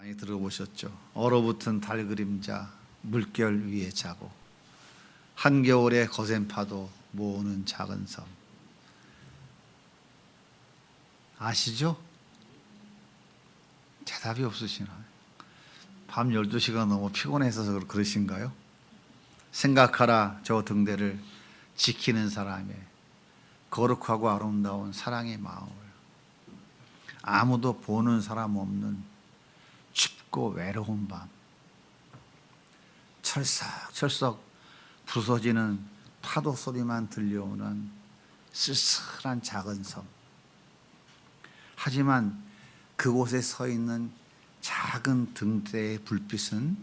많이 들어보셨죠? 얼어붙은 달 그림자 물결 위에 자고 한겨울에 거센 파도 모으는 작은 섬. 아시죠? 대답이 없으시나요? 밤 12시가 너무 피곤해서 그러신가요? 생각하라 저 등대를 지키는 사람의 거룩하고 아름다운 사랑의 마음을. 아무도 보는 사람 없는 춥고 외로운 밤, 철썩철썩 부서지는 파도 소리만 들려오는 쓸쓸한 작은 섬. 하지만 그곳에 서 있는 작은 등대의 불빛은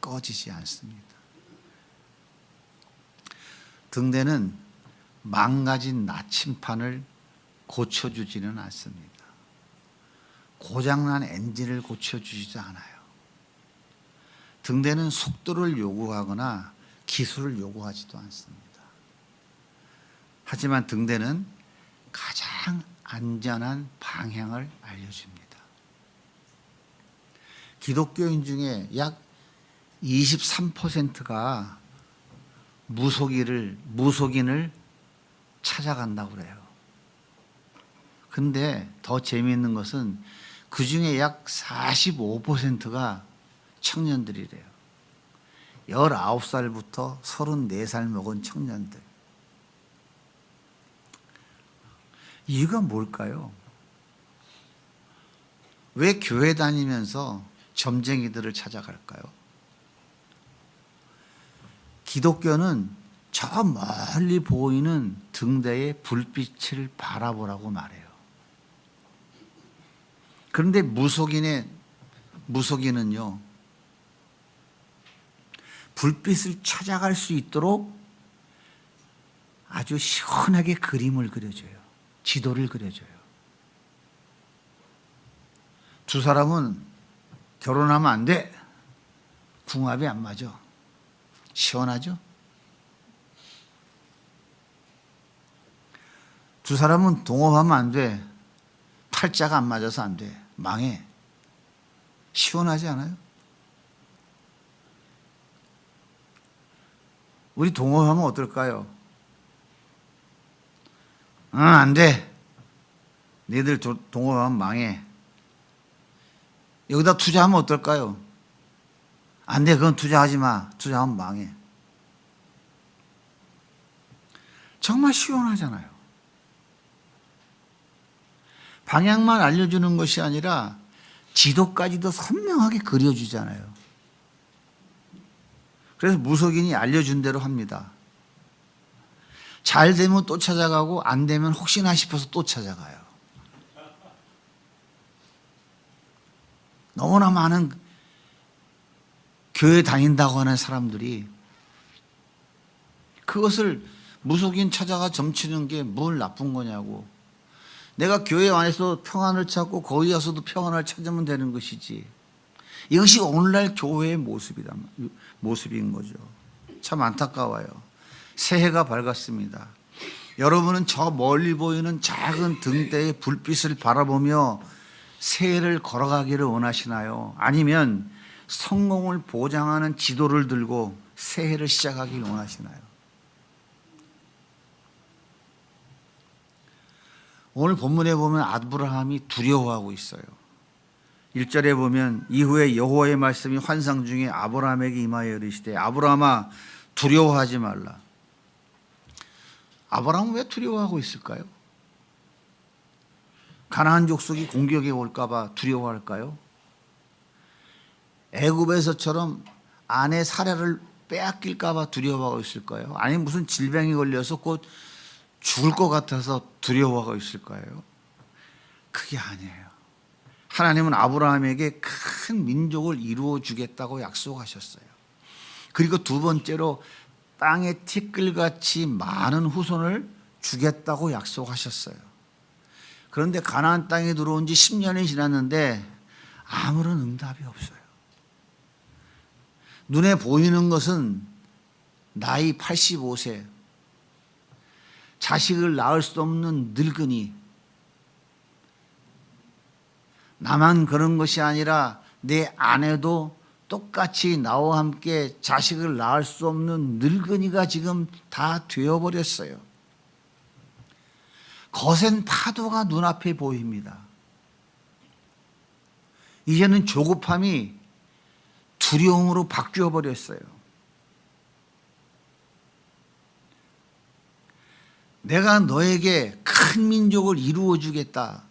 꺼지지 않습니다. 등대는 망가진 나침판을 고쳐주지는 않습니다. 고장난 엔진을 고쳐주지도 않아요. 등대는 속도를 요구하거나 기술을 요구하지도 않습니다. 하지만 등대는 가장 안전한 방향을 알려줍니다. 기독교인 중에 약 23%가 무속인을 찾아간다고 그래요. 근데 더 재미있는 것은 그 중에 약 45%가 청년들이래요. 19살부터 34살 먹은 청년들. 이유가 뭘까요? 왜 교회 다니면서 점쟁이들을 찾아갈까요? 기독교는 저 멀리 보이는 등대의 불빛을 바라보라고 말해요. 그런데 무속인은요, 불빛을 찾아갈 수 있도록 아주 시원하게 그림을 그려줘요. 지도를 그려줘요. 두 사람은 결혼하면 안 돼. 궁합이 안 맞아. 시원하죠? 두 사람은 동업하면 안 돼. 팔자가 안 맞아서 안 돼. 망해. 시원하지 않아요? 우리 동업하면 어떨까요? 안 돼. 너희들 동업하면 망해. 여기다 투자하면 어떨까요? 안 돼. 그건 투자하지 마. 투자하면 망해. 정말 시원하잖아요. 방향만 알려주는 것이 아니라 지도까지도 선명하게 그려주잖아요. 그래서 무속인이 알려준 대로 합니다. 잘 되면 또 찾아가고 안 되면 혹시나 싶어서 또 찾아가요. 너무나 많은 교회 다닌다고 하는 사람들이 그것을 무속인 찾아가 점치는 게 뭘 나쁜 거냐고. 내가 교회 안에서 평안을 찾고 거기 가서도 평안을 찾으면 되는 것이지. 이것이 오늘날 교회의 모습인 거죠. 참 안타까워요. 새해가 밝았습니다. 여러분은 저 멀리 보이는 작은 등대의 불빛을 바라보며 새해를 걸어가기를 원하시나요? 아니면 성공을 보장하는 지도를 들고 새해를 시작하기를 원하시나요? 오늘 본문에 보면 아브라함이 두려워하고 있어요. 1절에 보면 이후에 여호와의 말씀이 환상 중에 아브라함에게 임하여 이르시되 아브라함아 두려워하지 말라. 아브라함은 왜 두려워하고 있을까요? 가나안 족속이 공격해 올까 봐 두려워할까요? 애굽에서처럼 아내 사라를 빼앗길까 봐 두려워하고 있을까요? 아니면 무슨 질병이 걸려서 곧 죽을 것 같아서 두려워하고 있을까요? 그게 아니에요. 하나님은 아브라함에게 큰 민족을 이루어 주겠다고 약속하셨어요. 그리고 두 번째로 땅에 티끌같이 많은 후손을 주겠다고 약속하셨어요. 그런데 가나안 땅에 들어온 지 10년이 지났는데 아무런 응답이 없어요. 눈에 보이는 것은 나이 85세, 자식을 낳을 수 없는 늙은이, 나만 그런 것이 아니라 내 아내도 똑같이 나와 함께 자식을 낳을 수 없는 늙은이가 지금 다 되어버렸어요. 거센 파도가 눈앞에 보입니다. 이제는 조급함이 두려움으로 바뀌어 버렸어요. 내가 너에게 큰 민족을 이루어 주겠다.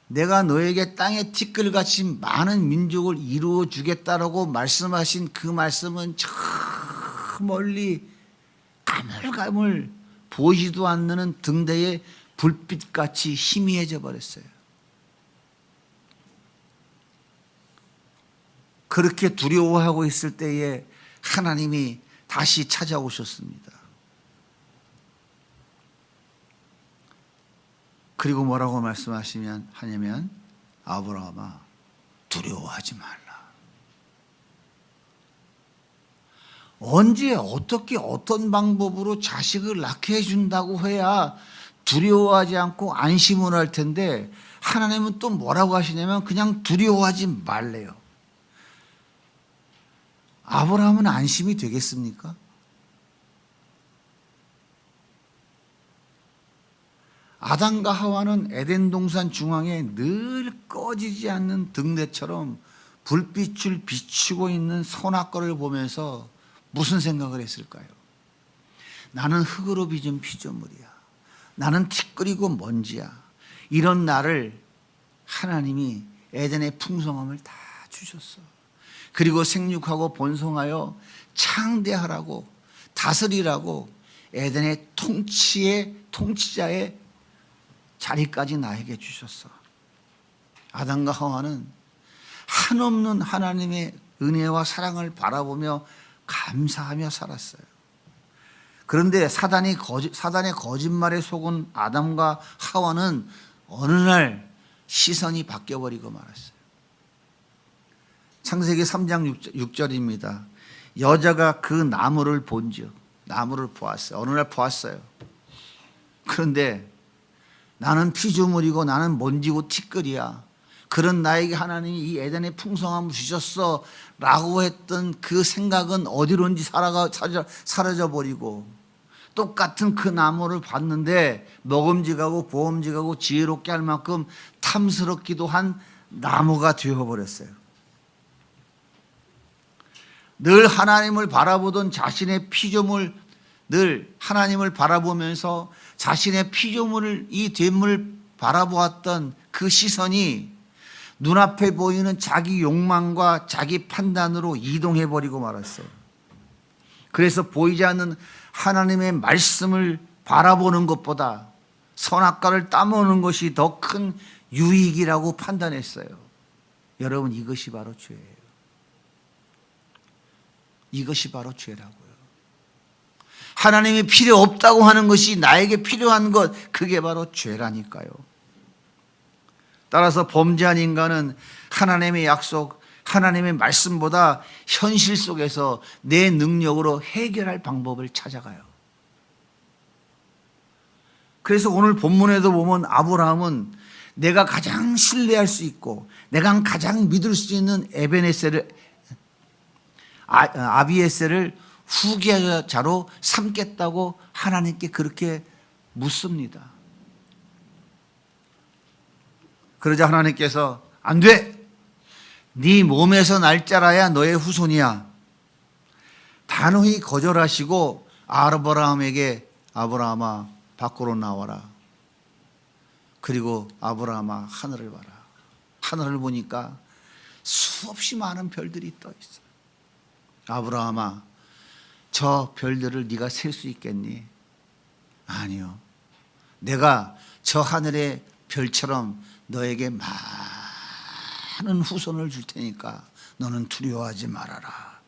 내가 너에게 땅에 티끌같이 많은 민족을 이루어 주겠다라고 말씀하신 그 말씀은 저 멀리 가물가물 보이지도 않는 등대에 불빛같이 희미해져 버렸어요. 그렇게 두려워하고 있을 때에 하나님이 다시 찾아오셨습니다. 그리고 뭐라고 하냐면 아브라함아 두려워하지 말라. 언제 어떻게 어떤 방법으로 자식을 낳게 해준다고 해야 두려워하지 않고 안심을 할 텐데 하나님은 또 뭐라고 하시냐면 그냥 두려워하지 말래요. 아브라함은 안심이 되겠습니까? 아담과 하와는 에덴 동산 중앙에 늘 꺼지지 않는 등대처럼 불빛을 비추고 있는 선악과를 보면서 무슨 생각을 했을까요? 나는 흙으로 빚은 피조물이야. 나는 티끌이고 먼지야. 이런 나를 하나님이 에덴의 풍성함을 다 주셨어. 그리고 생육하고 번성하여 창대하라고 다스리라고 에덴의 통치자의 자리까지 나에게 주셨어. 아담과 하와는 한없는 하나님의 은혜와 사랑을 바라보며 감사하며 살았어요. 그런데 사단의 거짓말에 속은 아담과 하와는 어느 날 시선이 바뀌어버리고 말았어요. 창세기 3장 6절입니다. 여자가 그 나무를 본즉, 나무를 보았어요. 어느 날 보았어요. 그런데 나는 피조물이고 나는 먼지고 티끌이야. 그런 나에게 하나님이 이 에덴의 풍성함을 주셨어 라고 했던 그 생각은 어디론지 사라져버리고 똑같은 그 나무를 봤는데 먹음직하고 보험직하고 지혜롭게 할 만큼 탐스럽기도 한 나무가 되어버렸어요. 늘 하나님을 바라보던 자신의 피조물, 늘 하나님을 바라보면서 자신의 피조물을 이 됨을 바라보았던 그 시선이 눈앞에 보이는 자기 욕망과 자기 판단으로 이동해버리고 말았어요. 그래서 보이지 않는 하나님의 말씀을 바라보는 것보다 선악과를 따먹는 것이 더 큰 유익이라고 판단했어요. 여러분, 이것이 바로 죄예요. 이것이 바로 죄라고요. 하나님이 필요 없다고 하는 것이 나에게 필요한 것, 그게 바로 죄라니까요. 따라서 범죄한 인간은 하나님의 약속, 하나님의 말씀보다 현실 속에서 내 능력으로 해결할 방법을 찾아가요. 그래서 오늘 본문에도 보면 아브라함은 내가 가장 신뢰할 수 있고 내가 가장 믿을 수 있는 아비에셀을 후계자로 삼겠다고 하나님께 그렇게 묻습니다. 그러자 하나님께서 안 돼! 네 몸에서 날 자라야 너의 후손이야. 단호히 거절하시고 아브라함에게 아브라함아 밖으로 나와라. 그리고 아브라함아 하늘을 봐라. 하늘을 보니까 수없이 많은 별들이 떠 있어. 아브라함아 저 별들을 네가 셀 수 있겠니? 아니요. 내가 저 하늘의 별처럼 너에게 많은 후손을 줄 테니까 너는 두려워하지 말아라.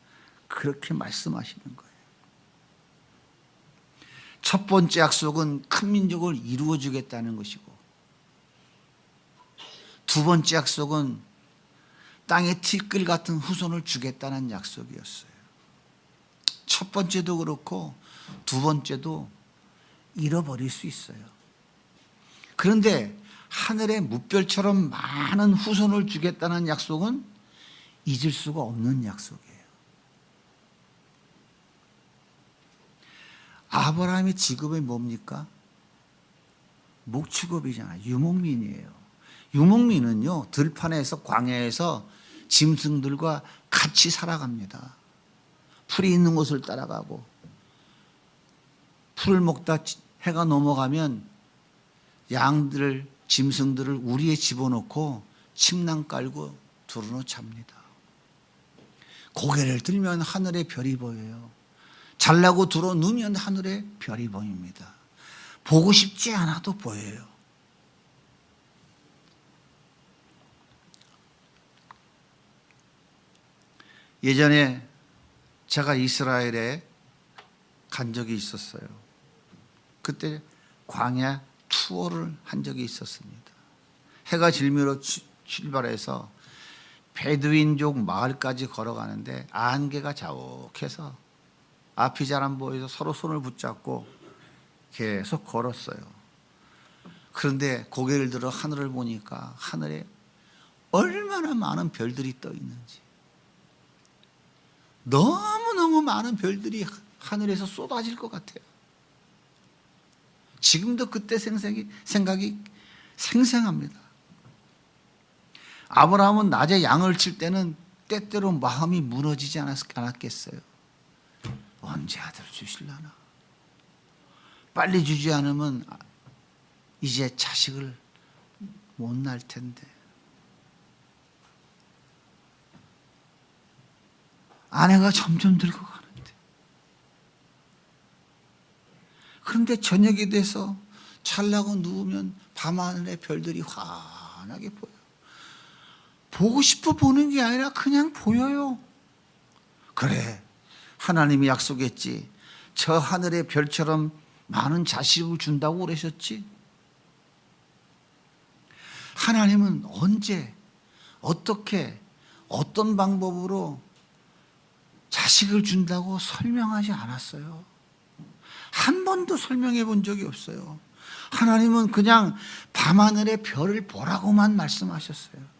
그렇게 말씀하시는 거예요. 첫 번째 약속은 큰 민족을 이루어 주겠다는 것이고, 두 번째 약속은 땅에 티끌 같은 후손을 주겠다는 약속이었어요. 첫 번째도 그렇고 두 번째도 잃어버릴 수 있어요. 그런데 하늘의 무별처럼 많은 후손을 주겠다는 약속은 잊을 수가 없는 약속이에요. 아브라함의 직업이 뭡니까? 목축업이잖아요. 유목민이에요. 유목민은요, 들판에서 광야에서 짐승들과 같이 살아갑니다. 풀이 있는 곳을 따라가고, 풀을 먹다 해가 넘어가면 양들을, 짐승들을 우리에 집어넣고 침낭 깔고 두루노 잡니다. 고개를 들면 하늘에 별이 보여요. 잘라고 들어 누면 하늘에 별이 보입니다. 보고 싶지 않아도 보여요. 예전에 제가 이스라엘에 간 적이 있었어요. 그때 광야 투어를 한 적이 있었습니다. 해가 질미로 출발해서 베두인족 마을까지 걸어가는데 안개가 자욱해서 앞이 잘 안 보여서 서로 손을 붙잡고 계속 걸었어요. 그런데 고개를 들어 하늘을 보니까 하늘에 얼마나 많은 별들이 떠 있는지, 너무너무 많은 별들이 하늘에서 쏟아질 것 같아요. 지금도 그때 생각이 생생합니다. 아브라함은 낮에 양을 칠 때는 때때로 마음이 무너지지 않았겠어요. 언제 아들 주실라나? 빨리 주지 않으면 이제 자식을 못 낳을 텐데. 아내가 점점 늙어가는데. 그런데 저녁이 돼서 잘라고 누우면 밤하늘의 별들이 환하게 보여요. 보고 싶어 보는 게 아니라 그냥 보여요. 그래, 하나님이 약속했지. 저 하늘의 별처럼 많은 자식을 준다고 그러셨지. 하나님은 언제, 어떻게, 어떤 방법으로 자식을 준다고 설명하지 않았어요. 한 번도 설명해 본 적이 없어요. 하나님은 그냥 밤하늘의 별을 보라고만 말씀하셨어요.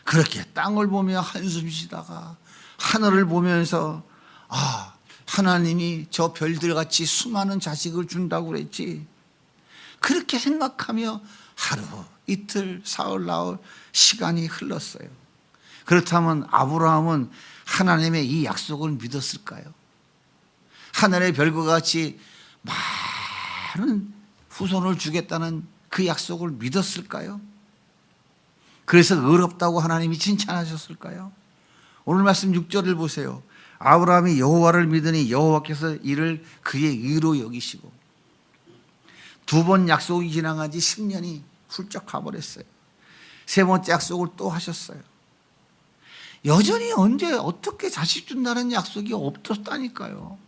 그렇게 땅을 보며 한숨 쉬다가 하늘을 보면서 하나님이 저 별들같이 수많은 자식을 준다고 그랬지. 그렇게 생각하며 하루, 이틀, 사흘, 나흘 시간이 흘렀어요. 그렇다면 아브라함은 하나님의 이 약속을 믿었을까요? 하늘의 별과 같이 많은 후손을 주겠다는 그 약속을 믿었을까요? 그래서 의롭다고 하나님이 칭찬하셨을까요? 오늘 말씀 6절을 보세요. 아브라함이 여호와를 믿으니 여호와께서 이를 그의 의로 여기시고. 두 번 약속이 지나간 지 10년이 훌쩍 가버렸어요. 세 번째 약속을 또 하셨어요. 여전히 언제 어떻게 자식 준다는 약속이 없었다니까요.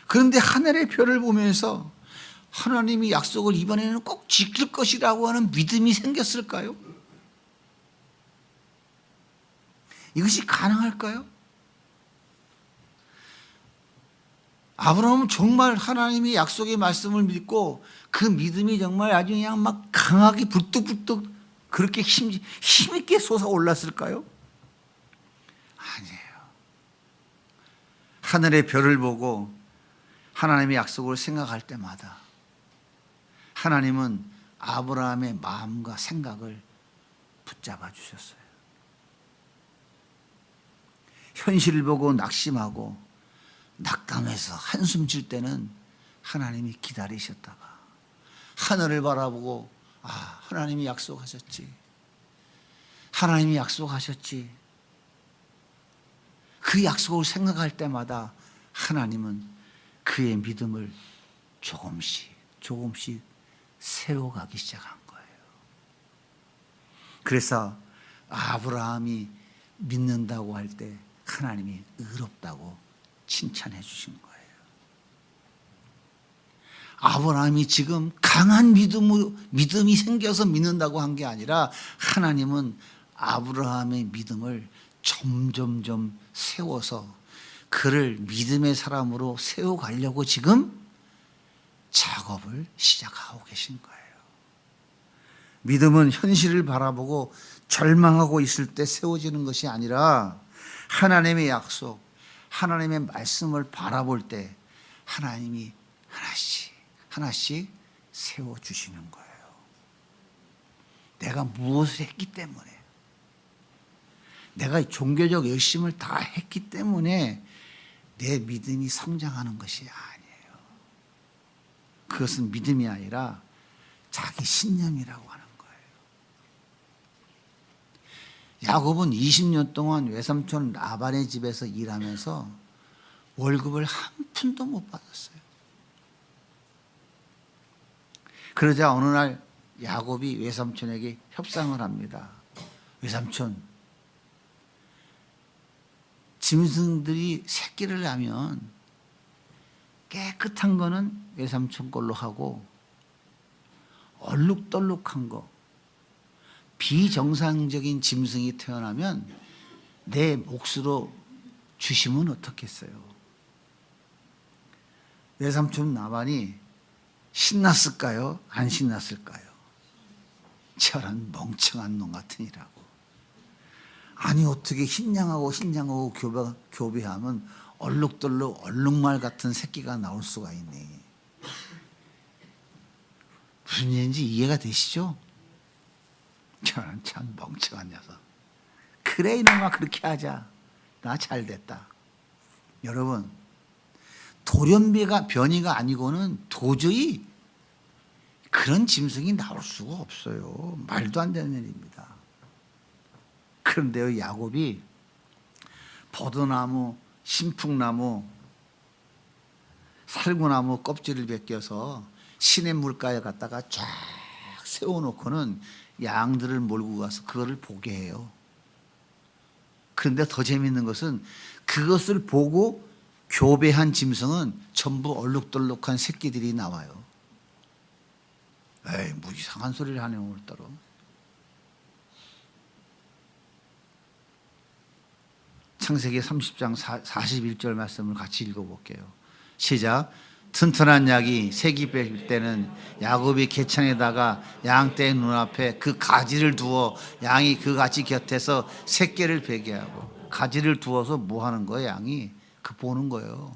그런데 하늘의 별을 보면서 하나님이 약속을 이번에는 꼭 지킬 것이라고 하는 믿음이 생겼을까요? 이것이 가능할까요? 아브라함은 정말 하나님의 약속의 말씀을 믿고 그 믿음이 정말 아주 그냥 막 강하게 불뚝불뚝 그렇게 힘있게 솟아올랐을까요? 아니에요. 하늘의 별을 보고 하나님의 약속을 생각할 때마다 하나님은 아브라함의 마음과 생각을 붙잡아 주셨어요. 현실을 보고 낙심하고 낙담해서 한숨 질 때는 하나님이 기다리셨다가 하늘을 바라보고 하나님이 약속하셨지. 하나님이 약속하셨지. 그 약속을 생각할 때마다 하나님은 그의 믿음을 조금씩 세워가기 시작한 거예요. 그래서 아브라함이 믿는다고 할 때 하나님이 의롭다고 칭찬해 주신 거예요. 아브라함이 지금 강한 믿음이 생겨서 믿는다고 한 게 아니라 하나님은 아브라함의 믿음을 점점점 세워서 그를 믿음의 사람으로 세워가려고 지금 작업을 시작하고 계신 거예요. 믿음은 현실을 바라보고 절망하고 있을 때 세워지는 것이 아니라 하나님의 약속, 하나님의 말씀을 바라볼 때 하나님이 하나씩 하나씩 세워주시는 거예요. 내가 무엇을 했기 때문에, 내가 종교적 열심을 다 했기 때문에 내 믿음이 성장하는 것이 아니에요. 그것은 믿음이 아니라 자기 신념이라고 하는 거예요. 야곱은 20년 동안 외삼촌 라반의 집에서 일하면서 월급을 한 푼도 못 받았어요. 그러자 어느 날 야곱이 외삼촌에게 협상을 합니다. 외삼촌, 짐승들이 새끼를 낳으면 깨끗한 거는 외삼촌 걸로 하고 얼룩덜룩한 거, 비정상적인 짐승이 태어나면 내 몫으로 주시면 어떻겠어요? 외삼촌 나반이 신났을까요? 안 신났을까요? 저런 멍청한 놈 같으니라고. 아니 어떻게 흰양하고 교배하면 얼룩덜룩 얼룩말 같은 새끼가 나올 수가 있니? 무슨 얘기인지 이해가 되시죠? 저는 참 멍청한 녀석. 그래 이놈아 그렇게 하자. 나 잘됐다. 여러분, 돌연변이가 아니고는 도저히 그런 짐승이 나올 수가 없어요. 말도 안 되는 일입니다. 그런데요, 야곱이 포도나무, 신풍나무, 살구나무 껍질을 벗겨서 시냇물가에 갖다가 쫙 세워놓고는 양들을 몰고 가서 그거를 보게 해요. 그런데 더 재미있는 것은 그것을 보고 교배한 짐승은 전부 얼룩덜룩한 새끼들이 나와요. 에이, 뭐 이상한 소리를 하네 오늘따라. 창세기 30장 41절 말씀을 같이 읽어볼게요. 시작. 튼튼한 약이 색이 뺄 때는 야곱이 개창에다가 양떼의 눈앞에 그 가지를 두어 양이 그 가지 곁에서 새끼를 베게 하고. 가지를 두어서 뭐 하는 거예요? 양이 그 보는 거예요.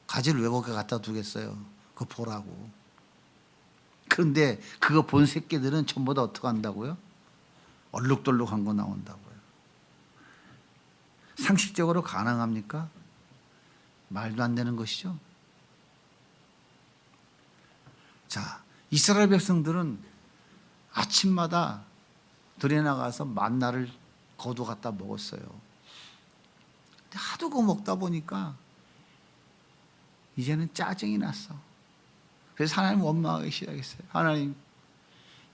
가지를 왜 거기 갖다 두겠어요? 그거 보라고. 그런데 그거 본 새끼들은 전부 다 어떻게 한다고요? 얼룩덜룩한 거 나온다고요. 상식적으로 가능합니까? 말도 안 되는 것이죠. 자, 이스라엘 백성들은 아침마다 들에 나가서 만나를 거두 갖다 먹었어요. 근데 하도 그거 먹다 보니까 이제는 짜증이 났어. 그래서 하나님 원망하기 시작했어요. 하나님,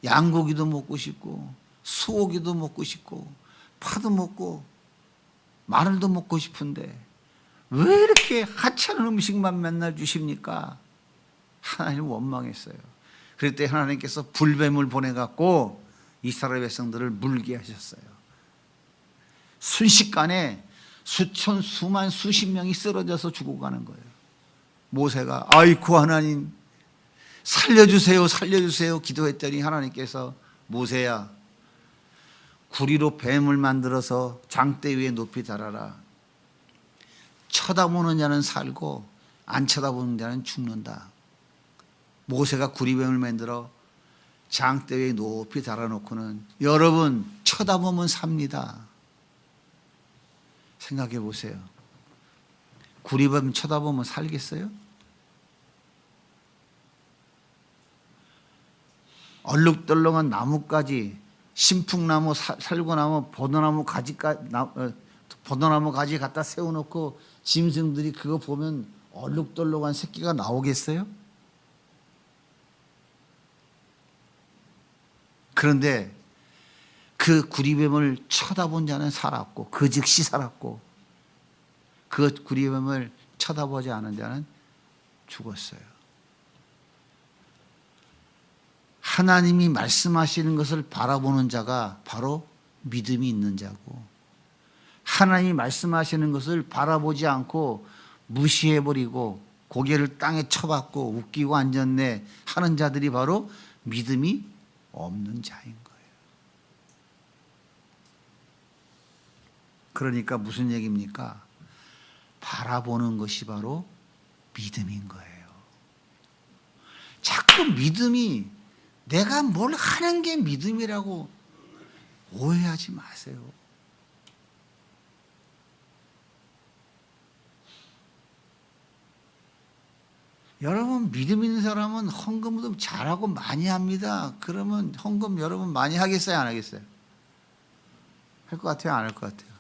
양고기도 먹고 싶고 소고기도 먹고 싶고 파도 먹고 마늘도 먹고 싶은데 왜 이렇게 하찮은 음식만 맨날 주십니까? 하나님 원망했어요. 그럴 때 하나님께서 불뱀을 보내갖고 이스라엘 백성들을 물게 하셨어요. 순식간에 수천, 수만, 수십 명이 쓰러져서 죽어가는 거예요. 모세가 아이고 하나님 살려주세요 살려주세요 기도했더니 하나님께서 모세야 구리로 뱀을 만들어서 장대 위에 높이 달아라. 쳐다보는 자는 살고 안 쳐다보는 자는 죽는다. 모세가 구리뱀을 만들어 장대 위에 높이 달아놓고는 여러분 쳐다보면 삽니다. 생각해 보세요. 구리뱀 쳐다보면 살겠어요? 얼룩덜룩한 나뭇가지, 신풍나무, 살구나무, 포도나무 가지 갖다 세워놓고 짐승들이 그거 보면 얼룩덜룩한 새끼가 나오겠어요? 그런데 그 구리뱀을 쳐다본 자는 살았고 그 즉시 살았고 그 구리뱀을 쳐다보지 않은 자는 죽었어요. 하나님이 말씀하시는 것을 바라보는 자가 바로 믿음이 있는 자고 하나님이 말씀하시는 것을 바라보지 않고 무시해버리고 고개를 땅에 쳐박고 웃기고 앉았네 하는 자들이 바로 믿음이 없는 자인 거예요. 그러니까 무슨 얘기입니까? 바라보는 것이 바로 믿음인 거예요. 자꾸 믿음이 내가 뭘 하는 게 믿음이라고 오해하지 마세요. 여러분, 믿음 있는 사람은 헌금도 잘하고 많이 합니다. 그러면 헌금 여러분 많이 하겠어요? 안 하겠어요? 할 것 같아요? 안 할 것 같아요?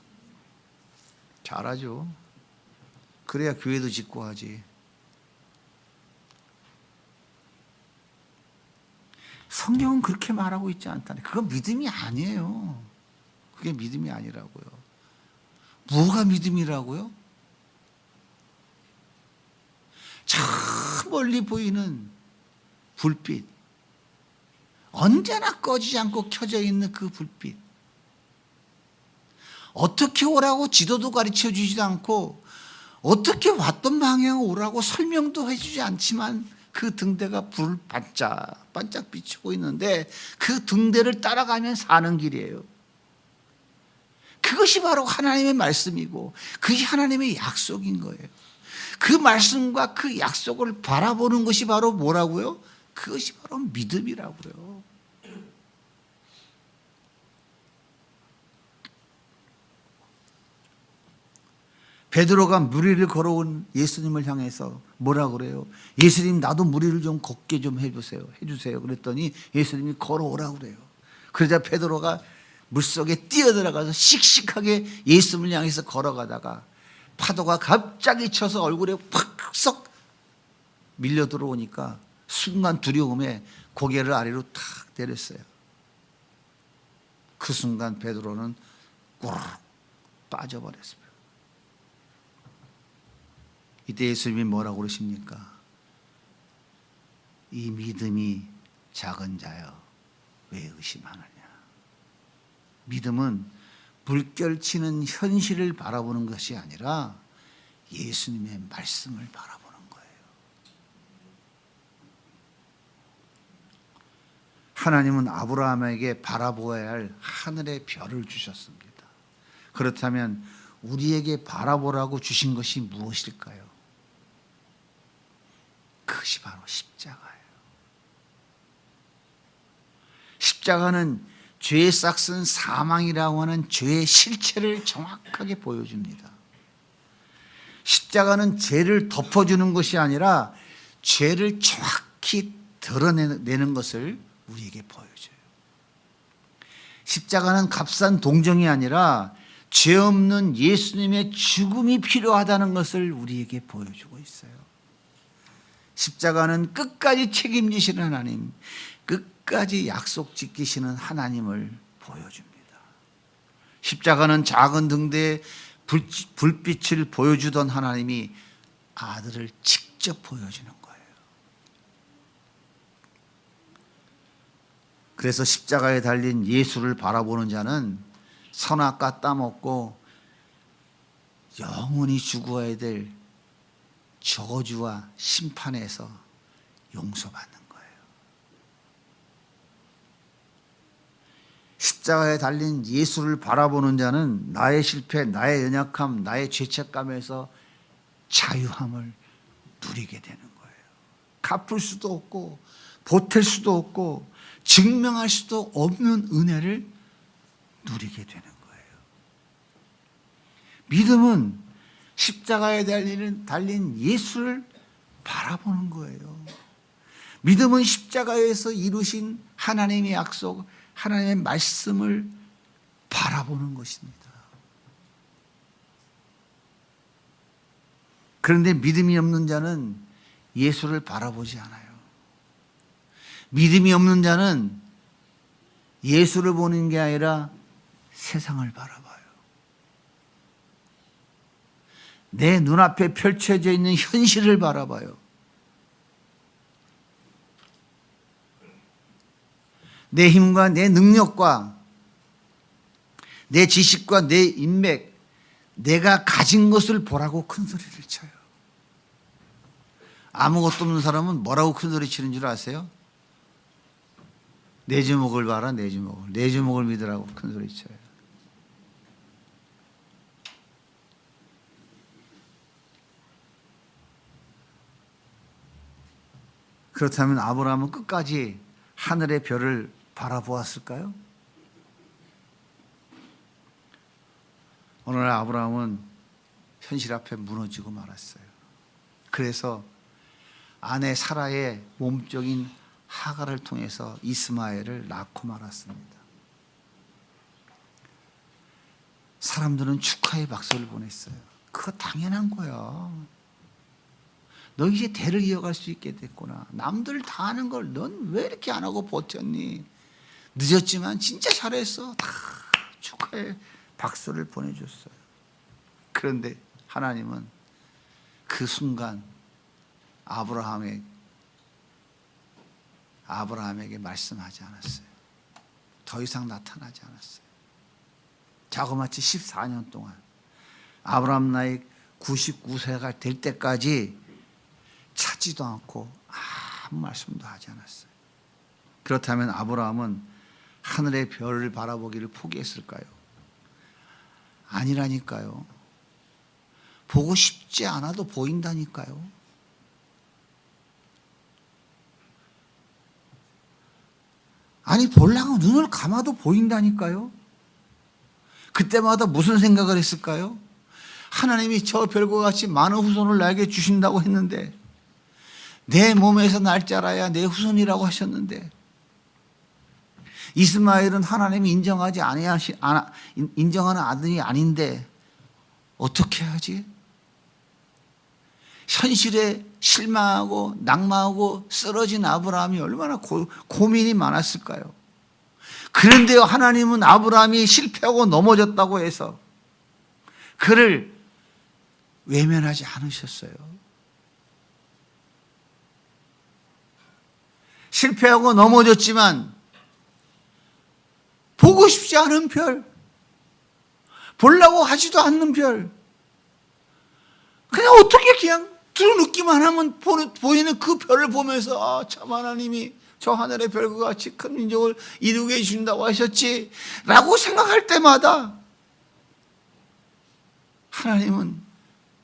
잘하죠. 그래야 교회도 짓고 하지. 성경은 그렇게 말하고 있지 않다네. 그건 믿음이 아니에요. 그게 믿음이 아니라고요. 뭐가 믿음이라고요? 저 멀리 보이는 불빛, 언제나 꺼지지 않고 켜져 있는 그 불빛, 어떻게 오라고 지도도 가르쳐 주지도 않고 어떻게 왔던 방향으로 오라고 설명도 해주지 않지만 그 등대가 불 반짝 비추고 있는데 그 등대를 따라가면 사는 길이에요. 그것이 바로 하나님의 말씀이고 그게 하나님의 약속인 거예요. 그 말씀과 그 약속을 바라보는 것이 바로 뭐라고요? 그것이 바로 믿음이라고요. 베드로가 물 위를 걸어온 예수님을 향해서 뭐라 그래요? 예수님, 나도 물 위를 좀 걷게 좀 해주세요. 그랬더니 예수님이 걸어오라 그래요. 그러자 베드로가 물속에 뛰어들어가서 씩씩하게 예수님을 향해서 걸어가다가 파도가 갑자기 쳐서 얼굴에 팍썩 밀려 들어오니까 순간 두려움에 고개를 아래로 탁 내렸어요. 그 순간 베드로는 꾸르륵 빠져버렸습니다. 이때 예수님이 뭐라고 그러십니까? 이 믿음이 작은 자여 왜 의심하느냐. 믿음은 물결치는 현실을 바라보는 것이 아니라 예수님의 말씀을 바라보는 거예요. 하나님은 아브라함에게 바라보아야 할 하늘의 별을 주셨습니다. 그렇다면 우리에게 바라보라고 주신 것이 무엇일까요? 그것이 바로 십자가예요. 십자가는 죄의 싹슨 사망이라고 하는 죄의 실체를 정확하게 보여줍니다. 십자가는 죄를 덮어주는 것이 아니라 죄를 정확히 드러내는 것을 우리에게 보여줘요. 십자가는 값싼 동정이 아니라 죄 없는 예수님의 죽음이 필요하다는 것을 우리에게 보여주고 있어요. 십자가는 끝까지 책임지시는 하나님, 끝까지 약속 지키시는 하나님을 보여줍니다. 십자가는 작은 등대에 불빛을 보여주던 하나님이 아들을 직접 보여주는 거예요. 그래서 십자가에 달린 예수를 바라보는 자는 선악과 따먹고 영원히 죽어야 될 저주와 심판에서 용서받는 거예요. 십자가에 달린 예수를 바라보는 자는 나의 실패, 나의 연약함, 나의 죄책감에서 자유함을 누리게 되는 거예요. 갚을 수도 없고 보탤 수도 없고 증명할 수도 없는 은혜를 누리게 되는 거예요. 믿음은 십자가에 달린 예수를 바라보는 거예요. 믿음은 십자가에서 이루신 하나님의 약속, 하나님의 말씀을 바라보는 것입니다. 그런데 믿음이 없는 자는 예수를 바라보지 않아요. 믿음이 없는 자는 예수를 보는 게 아니라 세상을 바라봐요. 내 눈앞에 펼쳐져 있는 현실을 바라봐요. 내 힘과 내 능력과 내 지식과 내 인맥, 내가 가진 것을 보라고 큰 소리를 쳐요. 아무것도 없는 사람은 뭐라고 큰 소리 치는 줄 아세요? 내 주먹을 봐라, 내 주먹을. 내 주먹을 믿으라고 큰 소리 쳐요. 그렇다면 아브라함은 끝까지 하늘의 별을 바라보았을까요? 오늘 아브라함은 현실 앞에 무너지고 말았어요. 그래서 아내 사라의 몸적인 하갈을 통해서 이스마엘을 낳고 말았습니다. 사람들은 축하의 박수를 보냈어요. 그거 당연한 거야. 너 이제 대를 이어갈 수 있게 됐구나. 남들 다 하는 걸 넌 왜 이렇게 안 하고 버텼니? 늦었지만 진짜 잘했어. 다 축하의 박수를 보내줬어요. 그런데 하나님은 그 순간 아브라함에게 말씀하지 않았어요. 더 이상 나타나지 않았어요. 자그마치 14년 동안 아브라함 나이 99세가 될 때까지 찾지도 않고 아무 말씀도 하지 않았어요. 그렇다면 아브라함은 하늘의 별을 바라보기를 포기했을까요? 아니라니까요. 보고 싶지 않아도 보인다니까요. 아니 보려고 눈을 감아도 보인다니까요. 그때마다 무슨 생각을 했을까요? 하나님이 저 별과 같이 많은 후손을 나에게 주신다고 했는데, 내 몸에서 날 자라야 내 후손이라고 하셨는데, 이스마엘은 하나님이 인정하는 아들이 아닌데 어떻게 하지? 현실에 실망하고 낙망하고 쓰러진 아브라함이 얼마나 고민이 많았을까요? 그런데요, 하나님은 아브라함이 실패하고 넘어졌다고 해서 그를 외면하지 않으셨어요. 실패하고 넘어졌지만 보고 싶지 않은 별, 보려고 하지도 않는 별, 그냥 어떻게 그냥 들어눕기만 하면 보이는 그 별을 보면서 참 하나님이 저 하늘의 별과 같이 큰 민족을 이루게 해준다고 하셨지 라고 생각할 때마다 하나님은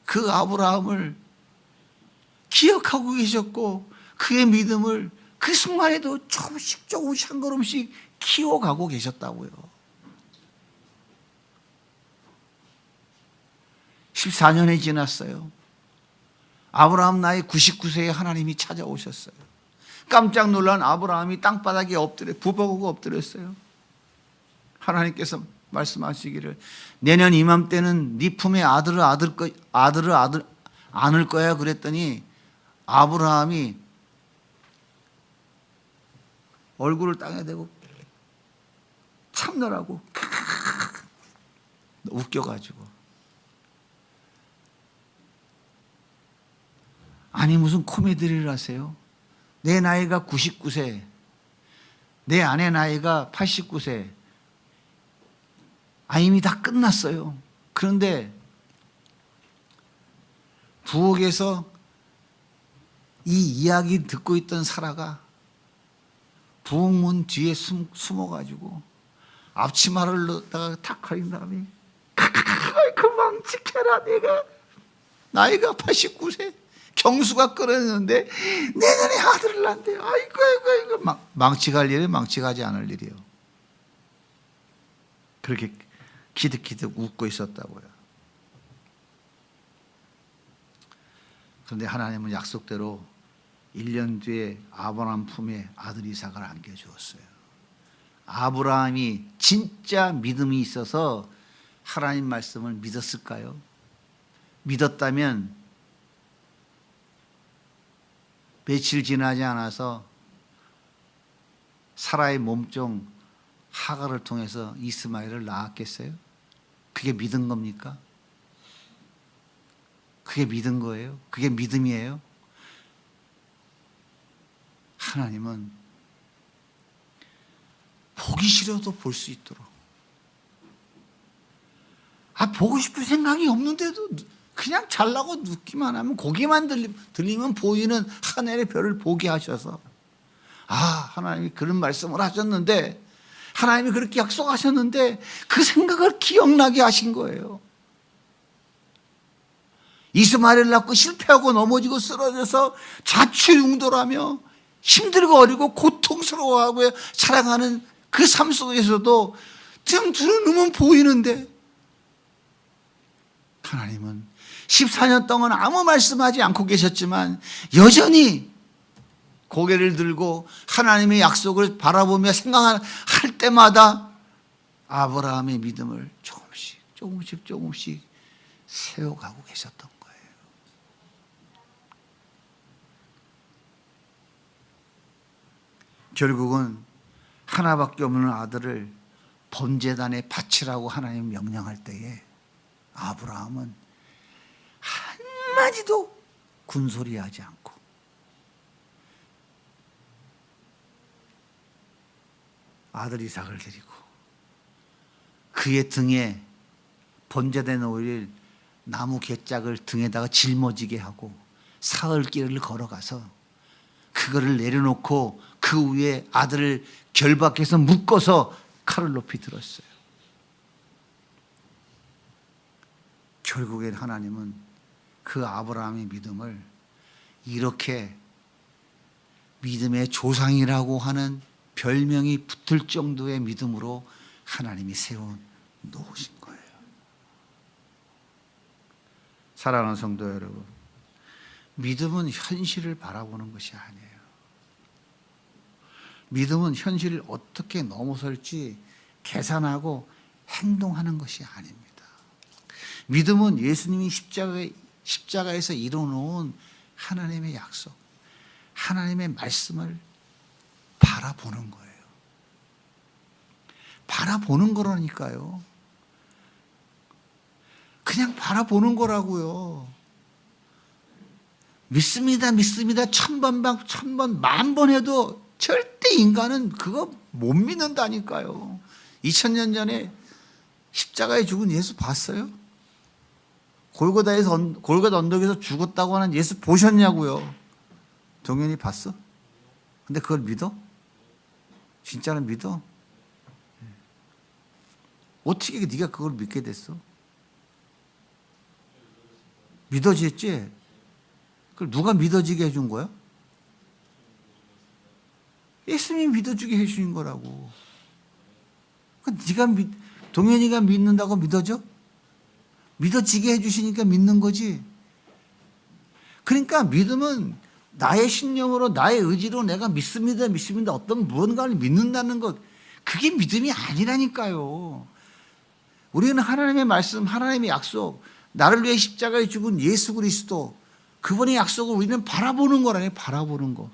그 아브라함을 기억하고 계셨고 그의 믿음을 그 순간에도 조금씩 한 걸음씩 키워가고 계셨다고요. 14년이 지났어요. 아브라함 나이 99세에 하나님이 찾아오셨어요. 깜짝 놀란 아브라함이 땅바닥에 부벅하고 엎드렸어요. 하나님께서 말씀하시기를 내년 이맘때는 네 품에 아들을 안을 거야 그랬더니 아브라함이 얼굴을 땅에 대고 참느라고 웃겨가지고, 아니 무슨 코미디를 하세요? 내 나이가 99세, 내 아내 나이가 89세, 이미 다 끝났어요. 그런데 부엌에서 이 이야기 듣고 있던 사라가 부엌문 뒤에 숨어가지고 앞치마를 넣다가 탁 가린 다음에 그만 지켜라, 내가 나이가 89세 경수가 끓었는데 내년에 아들을 낳는데 아이고 망치갈 일은 망치가지 않을 일이요. 그렇게 키득키득 웃고 있었다고요. 그런데 하나님은 약속대로 1년 뒤에 아브라함 품에 아들 이삭을 안겨주었어요. 아브라함이 진짜 믿음이 있어서 하나님 말씀을 믿었을까요? 믿었다면 며칠 지나지 않아서 사라의 몸종 하갈을 통해서 이스마엘을 낳았겠어요? 그게 믿은 겁니까? 그게 믿은 거예요? 그게 믿음이에요? 하나님은 보기 싫어도 볼 수 있도록, 보고 싶을 생각이 없는데도 그냥 잘나고 눕기만 하면, 고개만 들리면 보이는 하늘의 별을 보게 하셔서 하나님이 그런 말씀을 하셨는데, 하나님이 그렇게 약속하셨는데 그 생각을 기억나게 하신 거예요. 이스마엘을 낳고 실패하고 넘어지고 쓰러져서 자취용도라며 힘들고 어리고 고통스러워하고 살아가는 그 삶 속에서도 좀 두려움은 보이는데, 하나님은 14년 동안 아무 말씀하지 않고 계셨지만 여전히 고개를 들고 하나님의 약속을 바라보며 생각할 때마다 아브라함의 믿음을 조금씩 세워가고 계셨던 거예요. 결국은 하나밖에 없는 아들을 번제단에 바치라고 하나님 명령할 때에 아브라함은 한마디도 군소리하지 않고 아들 이삭을 데리고 그의 등에 번제단에 올릴 나무 개짝을 등에다가 짊어지게 하고 사흘길을 걸어가서 그거를 내려놓고 그 위에 아들을 결박해서 묶어서 칼을 높이 들었어요. 결국엔 하나님은 그 아브라함의 믿음을 이렇게 믿음의 조상이라고 하는 별명이 붙을 정도의 믿음으로 하나님이 세워 놓으신 거예요. 사랑하는 성도 여러분, 믿음은 현실을 바라보는 것이 아니에요. 믿음은 현실을 어떻게 넘어설지 계산하고 행동하는 것이 아닙니다. 믿음은 예수님이 십자가에서 이루어놓은 하나님의 약속, 하나님의 말씀을 바라보는 거예요. 바라보는 거라니까요. 그냥 바라보는 거라고요. 믿습니다, 천번 만번 해도 절대 인간은 그거 못 믿는다니까요. 2000년 전에 십자가에 죽은 예수 봤어요? 골고다 언덕에서 죽었다고 하는 예수 보셨냐고요? 동현이 봤어? 근데 그걸 믿어? 진짜로 믿어? 어떻게 네가 그걸 믿게 됐어? 믿어지겠지? 그걸 누가 믿어지게 해준 거야? 예수님이 믿어주게 해주신 거라고. 동현이가 믿는다고 믿어져? 믿어지게 해주시니까 믿는 거지. 그러니까 믿음은 나의 신념으로 나의 의지로 내가 믿습니다 어떤 무언가를 믿는다는 것, 그게 믿음이 아니라니까요. 우리는 하나님의 말씀, 하나님의 약속, 나를 위해 십자가에 죽은 예수 그리스도, 그분의 약속을 우리는 바라보는 거라니. 바라보는 거.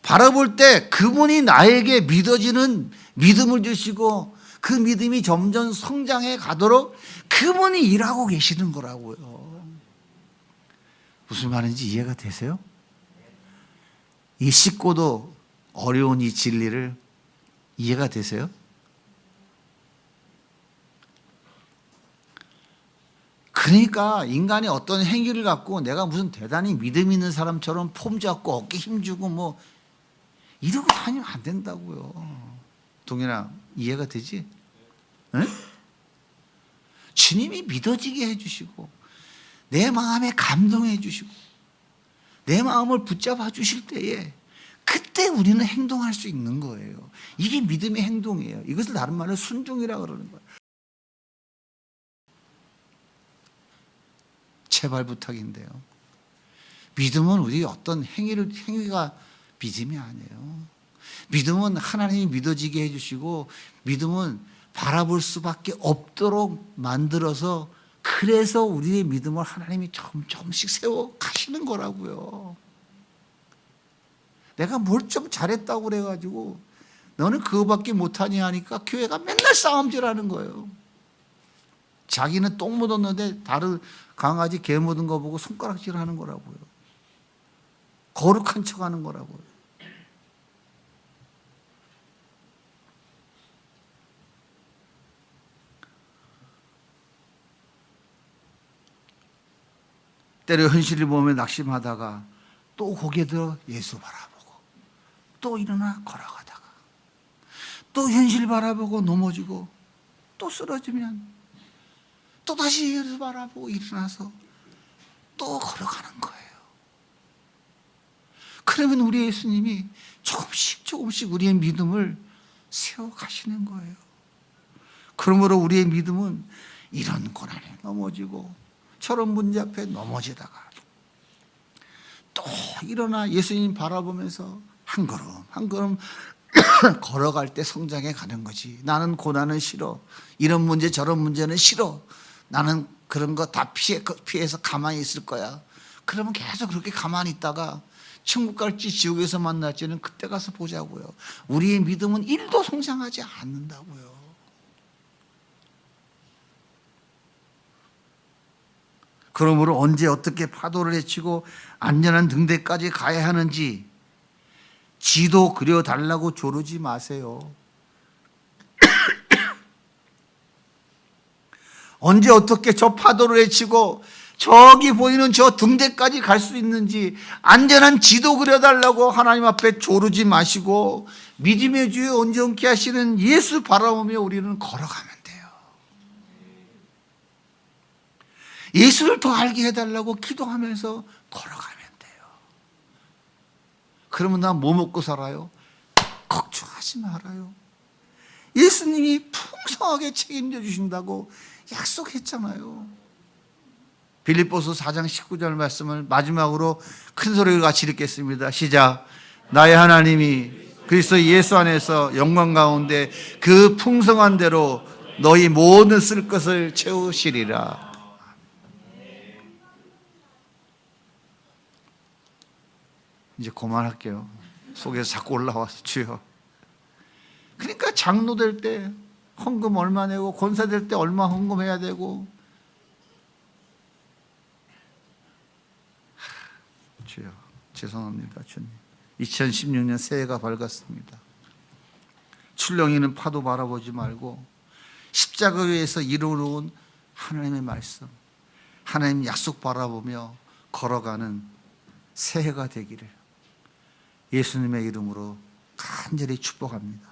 바라볼 때 그분이 나에게 믿어지는 믿음을 주시고 그 믿음이 점점 성장해 가도록 그분이 일하고 계시는 거라고요. 무슨 말인지 이해가 되세요? 이 쉽고도 어려운 이 진리를 이해가 되세요? 그러니까 인간이 어떤 행위를 갖고 내가 무슨 대단히 믿음 있는 사람처럼 폼 잡고 어깨 힘주고 뭐 이러고 다니면 안 된다고요. 동현아, 이해가 되지? 응? 주님이 믿어지게 해주시고 내 마음에 감동해 주시고 내 마음을 붙잡아 주실 때에 그때 우리는 행동할 수 있는 거예요. 이게 믿음의 행동이에요. 이것을 다른 말로 순종이라고 그러는 거예요. 제발 부탁인데요. 믿음은 우리 어떤 행위가 믿음이 아니에요. 믿음은 하나님이 믿어지게 해주시고 믿음은 바라볼 수밖에 없도록 만들어서 그래서 우리의 믿음을 하나님이 조금씩 세워 가시는 거라고요. 내가 뭘 좀 잘했다고 그래가지고 너는 그거밖에 못하니 하니까 교회가 맨날 싸움질하는 거예요. 자기는 똥 묻었는데 다른 강아지 개 묻은 거 보고 손가락질하는 거라고요. 거룩한 척하는 거라고요. 때로 현실을 보며 낙심하다가 또 고개 들어 예수 바라보고 또 일어나 걸어가다가 또 현실 바라보고 넘어지고 또 쓰러지면 또 다시 예수 바라보고 일어나서 또 걸어가는 거예요. 그러면 우리 예수님이 조금씩 우리의 믿음을 세워가시는 거예요. 그러므로 우리의 믿음은 이런 고난에 넘어지고 저런 문제 앞에 넘어지다가 또 일어나 예수님 바라보면서 한 걸음 한 걸음 걸어갈 때 성장해 가는 거지. 나는 고난은 싫어. 이런 문제 저런 문제는 싫어. 나는 그런 거 다 피해서 가만히 있을 거야. 그러면 계속 그렇게 가만히 있다가 천국 갈지 지옥에서 만날지는 그때 가서 보자고요. 우리의 믿음은 1도 성장하지 않는다고요. 그러므로 언제 어떻게 파도를 헤치고 안전한 등대까지 가야 하는지 지도 그려달라고 조르지 마세요. 언제 어떻게 저 파도를 헤치고 저기 보이는 저 등대까지 갈 수 있는지 안전한 지도 그려달라고 하나님 앞에 조르지 마시고 믿음의 주에 온전케 하시는 예수 바라보며 우리는 걸어가면 돼요. 예수를 더 알게 해달라고 기도하면서 걸어가면 돼요. 그러면 나 뭐 먹고 살아요? 걱정하지 말아요. 예수님이 풍성하게 책임져 주신다고 약속했잖아요. 빌립보서 4장 19절 말씀을 마지막으로 큰 소리로 같이 읽겠습니다. 시작. 나의 하나님이 그리스도 예수 안에서 영광 가운데 그 풍성한 대로 너희 모든 쓸 것을 채우시리라. 이제 그만할게요. 속에서 자꾸 올라와서 주여. 그러니까 장로 될 때 헌금 얼마 내고 권사 될 때 얼마 헌금해야 되고 주여 죄송합니다 주님. 2016년 새해가 밝았습니다. 출렁이는 파도 바라보지 말고 십자가 위에서 이루어온 하나님의 말씀, 하나님 약속 바라보며 걸어가는 새해가 되기를 예수님의 이름으로 간절히 축복합니다.